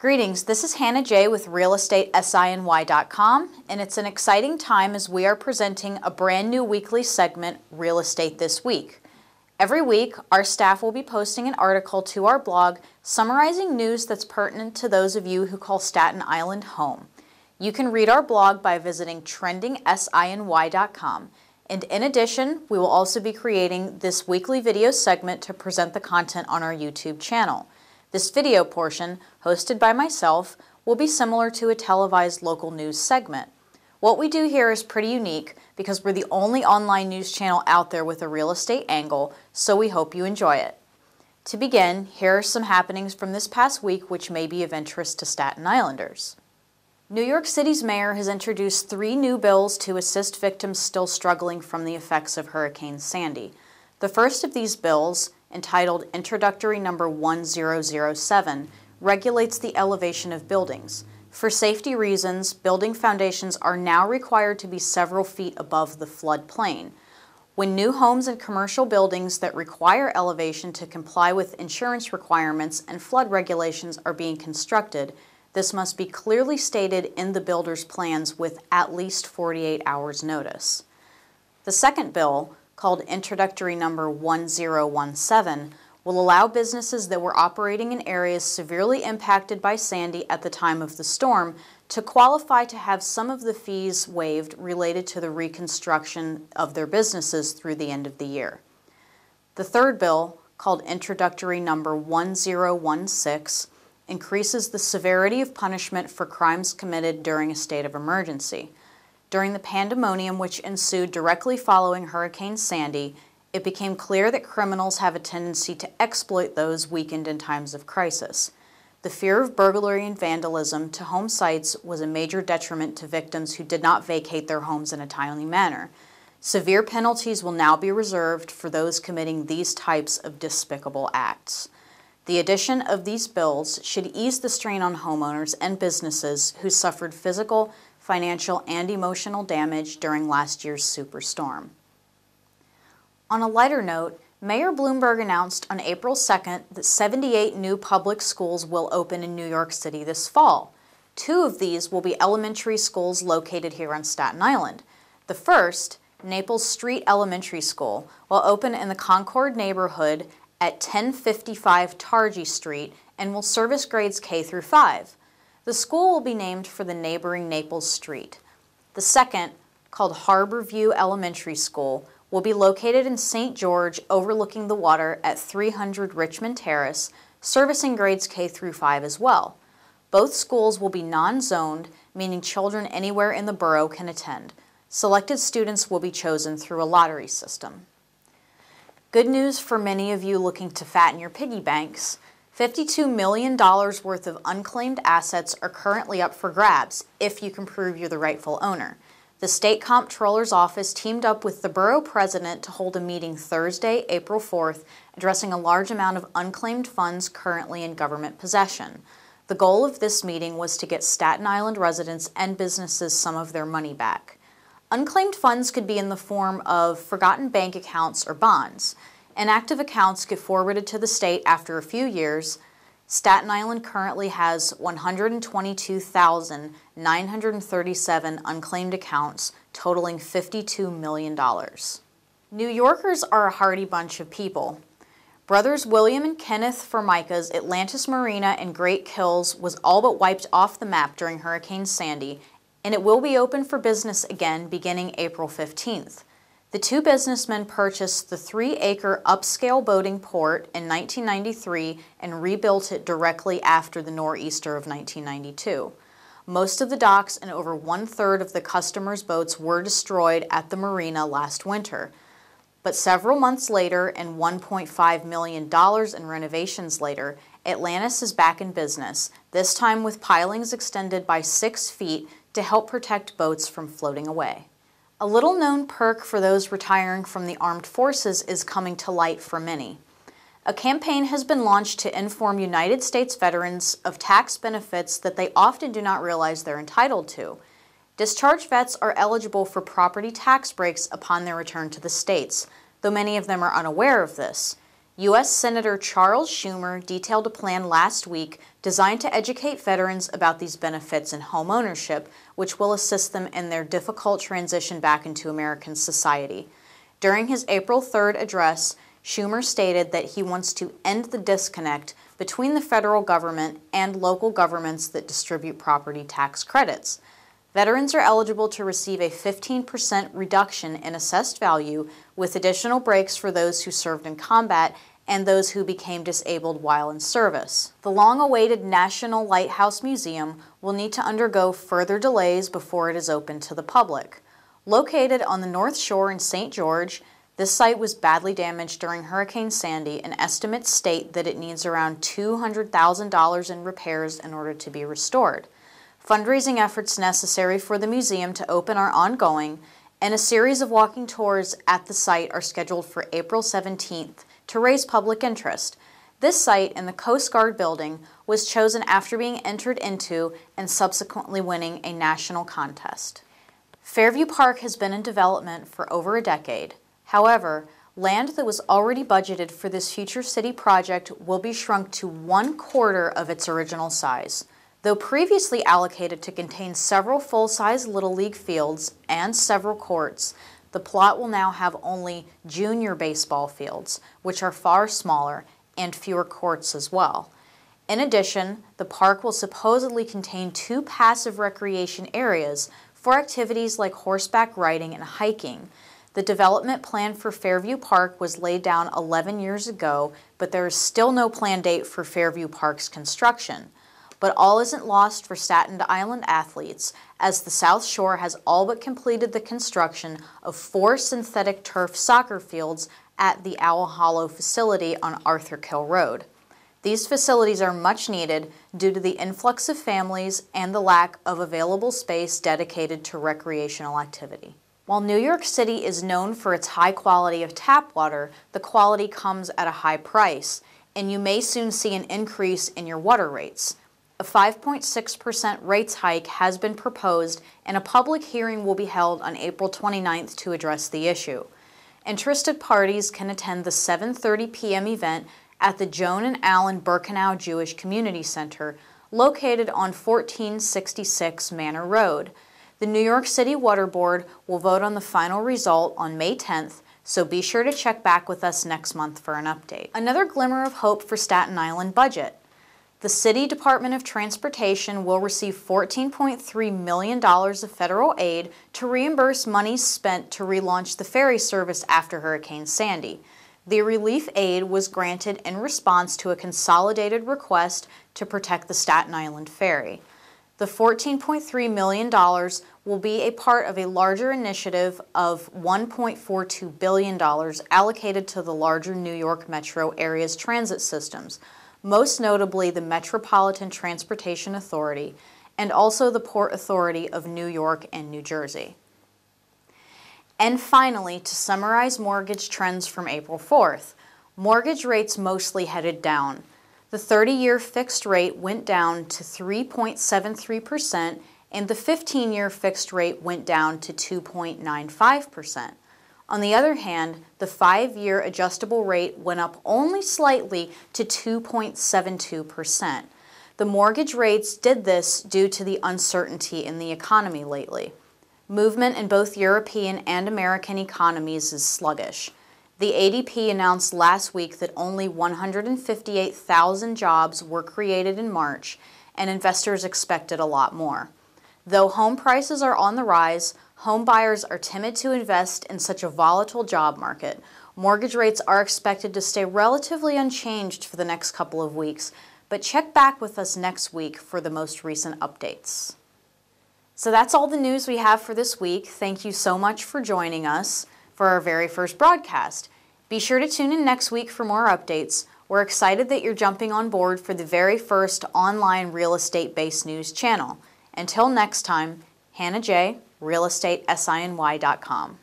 Greetings, this is Hannah J. with realestatesiny.com, and it's an exciting time as we are presenting a brand new weekly segment, Real Estate This Week. Every week, our staff will be posting an article to our blog summarizing news that's pertinent to those of you who call Staten Island home. You can read our blog by visiting trendingsiny.com. And in addition, we will also be creating this weekly video segment to present the content on our YouTube channel. This video portion, hosted by myself, will be similar to a televised local news segment. What we do here is pretty unique because we're the only online news channel out there with a real estate angle, so we hope you enjoy it. To begin, here are some happenings from this past week which may be of interest to Staten Islanders. New York City's mayor has introduced 3 new bills to assist victims still struggling from the effects of Hurricane Sandy. The first of these bills, entitled Introductory Number 1007, regulates the elevation of buildings. For safety reasons, building foundations are now required to be several feet above the floodplain. When new homes and commercial buildings that require elevation to comply with insurance requirements and flood regulations are being constructed, this must be clearly stated in the builder's plans with at least 48 hours notice. The second bill, called Introductory Number 1017, will allow businesses that were operating in areas severely impacted by Sandy at the time of the storm to qualify to have some of the fees waived related to the reconstruction of their businesses through the end of the year. The third bill, called Introductory Number 1016, increases the severity of punishment for crimes committed during a state of emergency. During the pandemonium which ensued directly following Hurricane Sandy, it became clear that criminals have a tendency to exploit those weakened in times of crisis. The fear of burglary and vandalism to home sites was a major detriment to victims who did not vacate their homes in a timely manner. Severe penalties will now be reserved for those committing these types of despicable acts. The addition of these bills should ease the strain on homeowners and businesses who suffered physical, financial, and emotional damage during last year's superstorm. On a lighter note, Mayor Bloomberg announced on April 2nd that 78 new public schools will open in New York City this fall. 2 of these will be elementary schools located here on Staten Island. The first, Naples Street Elementary School, will open in the Concord neighborhood at 1055 Targhee Street and will service grades K through 5. The school will be named for the neighboring Naples Street. The second, called Harborview Elementary School, will be located in St. George overlooking the water at 300 Richmond Terrace, servicing grades K through 5 as well. Both schools will be non-zoned, meaning children anywhere in the borough can attend. Selected students will be chosen through a lottery system. Good news for many of you looking to fatten your piggy banks. $52 million worth of unclaimed assets are currently up for grabs if you can prove you're the rightful owner. The State Comptroller's Office teamed up with the borough president to hold a meeting Thursday, April 4th, addressing a large amount of unclaimed funds currently in government possession. The goal of this meeting was to get Staten Island residents and businesses some of their money back. Unclaimed funds could be in the form of forgotten bank accounts or bonds. Inactive accounts get forwarded to the state after a few years. Staten Island currently has 122,937 unclaimed accounts, totaling $52 million. New Yorkers are a hardy bunch of people. Brothers William and Kenneth Formica's Atlantis Marina in Great Kills was all but wiped off the map during Hurricane Sandy, and it will be open for business again beginning April 15th. The 2 businessmen purchased the 3-acre upscale boating port in 1993 and rebuilt it directly after the nor'easter of 1992. Most of the docks and over 1/3 of the customers' boats were destroyed at the marina last winter. But several months later and $1.5 million in renovations later, Atlantis is back in business, this time with pilings extended by 6 feet to help protect boats from floating away. A little-known perk for those retiring from the armed forces is coming to light for many. A campaign has been launched to inform United States veterans of tax benefits that they often do not realize they're entitled to. Discharged vets are eligible for property tax breaks upon their return to the States, though many of them are unaware of this. U.S. Senator Charles Schumer detailed a plan last week designed to educate veterans about these benefits in home ownership, which will assist them in their difficult transition back into American society. During his April 3rd address, Schumer stated that he wants to end the disconnect between the federal government and local governments that distribute property tax credits. Veterans are eligible to receive a 15% reduction in assessed value, with additional breaks for those who served in combat and those who became disabled while in service. The long-awaited National Lighthouse Museum will need to undergo further delays before it is open to the public. Located on the North Shore in St. George, this site was badly damaged during Hurricane Sandy, and estimates state that it needs around $200,000 in repairs in order to be restored. Fundraising efforts necessary for the museum to open are ongoing, and a series of walking tours at the site are scheduled for April 17th to raise public interest. This site in the Coast Guard building was chosen after being entered into and subsequently winning a national contest. Fairview Park has been in development for over a decade. However, land that was already budgeted for this future city project will be shrunk to 1/4 of its original size. Though previously allocated to contain several full-size Little League fields and several courts, the plot will now have only junior baseball fields, which are far smaller, and fewer courts as well. In addition, the park will supposedly contain 2 passive recreation areas for activities like horseback riding and hiking. The development plan for Fairview Park was laid down 11 years ago, but there is still no planned date for Fairview Park's construction. But all isn't lost for Staten Island athletes, as the South Shore has all but completed the construction of 4 synthetic turf soccer fields at the Owl Hollow facility on Arthur Kill Road. These facilities are much needed due to the influx of families and the lack of available space dedicated to recreational activity. While New York City is known for its high quality of tap water, the quality comes at a high price, and you may soon see an increase in your water rates. A 5.6% rates hike has been proposed, and a public hearing will be held on April 29th to address the issue. Interested parties can attend the 7:30 p.m. event at the Joan and Alan Birkenau Jewish Community Center, located on 1466 Manor Road. The New York City Water Board will vote on the final result on May 10th, so be sure to check back with us next month for an update. Another glimmer of hope for Staten Island budget. The City Department of Transportation will receive $14.3 million of federal aid to reimburse monies spent to relaunch the ferry service after Hurricane Sandy. The relief aid was granted in response to a consolidated request to protect the Staten Island Ferry. The $14.3 million will be a part of a larger initiative of $1.42 billion allocated to the larger New York metro area's transit systems, most notably the Metropolitan Transportation Authority, and also the Port Authority of New York and New Jersey. And finally, to summarize mortgage trends from April 4th, mortgage rates mostly headed down. The 30-year fixed rate went down to 3.73%, and the 15-year fixed rate went down to 2.95%. On the other hand, the 5-year adjustable rate went up only slightly to 2.72%. The mortgage rates did this due to the uncertainty in the economy lately. Movement in both European and American economies is sluggish. The ADP announced last week that only 158,000 jobs were created in March, and investors expected a lot more. Though home prices are on the rise, home buyers are timid to invest in such a volatile job market. Mortgage rates are expected to stay relatively unchanged for the next couple of weeks, but check back with us next week for the most recent updates. So that's all the news we have for this week. Thank you so much for joining us for our very first broadcast. Be sure to tune in next week for more updates. We're excited that you're jumping on board for the very first online real estate-based news channel. Until next time, Hannah J., realestateSINY.com.